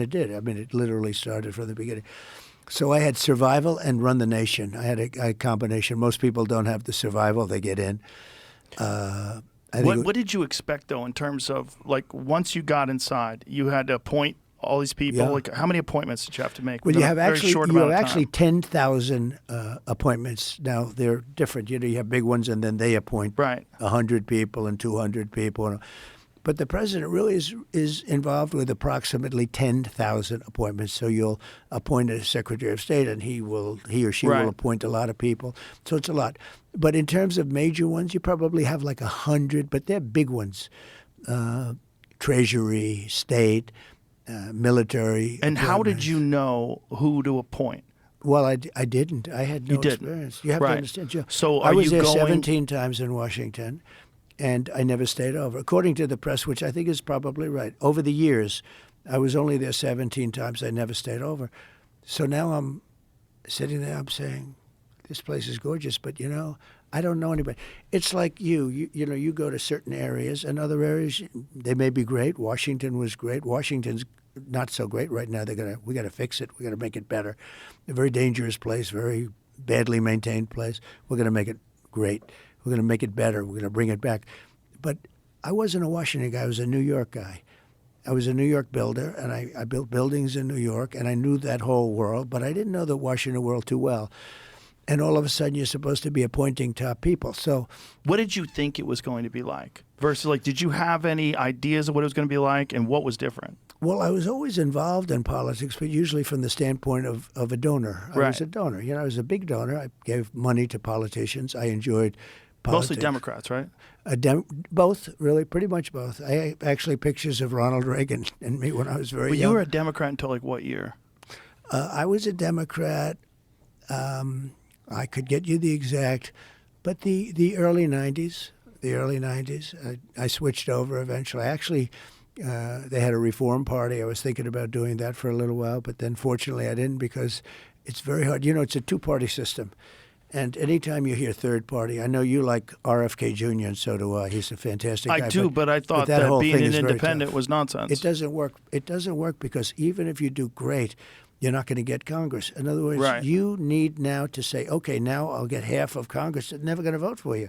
it did. I mean, it literally started from the beginning. So I had survival and run the nation. I had a combination. Most people don't have the survival; they get in. What did you expect though, in terms of like once you got inside, you had to appoint all these people? Yeah. Like, how many appointments did you have to make? Well, you have very actually short amount of time? 10,000 appointments. Now they're different. You know, you have big ones, and then they appoint Right. 100 people and 200 people. But the president really is involved with approximately 10,000 appointments. So you'll appoint a Secretary of State, and he or she Right. will appoint a lot of people. So it's a lot. But in terms of major ones, you probably have like 100, but they're big ones. Treasury, state, military. And how did appointments. you know who to appoint? Well, I didn't. I had no You didn't. experience. You have Right. to understand, Joe. So I are was you there going- 17 times in Washington, and I never stayed over. According to the press, which I think is probably right, over the years, I was only there 17 times. I never stayed over. So now I'm sitting there, I'm saying, this place is gorgeous, but, you know, I don't know anybody. It's like you know, you go to certain areas, and other areas, they may be great. Washington was great. Washington's not so great right now. We got to fix it. We got to make it better. A very dangerous place, very badly maintained place. We're going to make it great. We're going to make it better. We're going to bring it back. But I wasn't a Washington guy. I was a New York guy. I was a New York builder, and I built buildings in New York, and I knew that whole world, but I didn't know the Washington world too well. And all of a sudden, you're supposed to be appointing top people. So What did you think it was going to be like? Versus, like, did you have any ideas of what it was going to be like, and what was different? well, I was always involved in politics, but usually from the standpoint of a donor. I was Right. a donor. You know, I was a big donor. I gave money to politicians. I enjoyed politics. Mostly Democrats, right? Both, really, pretty much both. I actually pictures of Ronald Reagan and me when I was very But young. you were a Democrat until like what year? I was a Democrat. I could get you the exact, but the early 90s, I switched over eventually. Actually, they had a reform party. I was thinking about doing that for a little while, but then fortunately I didn't because it's very hard. You know, it's a two-party system. And anytime you hear third party, I know you like RFK Jr., and so do I. He's a fantastic guy. I do, but I thought that that whole being thing an is very independent tough. was nonsense. It doesn't work. It doesn't work because even if you do great, you're not going to get Congress. In other words, Right. you need now to say, okay, now I'll get half of Congress. They're never going to vote for you.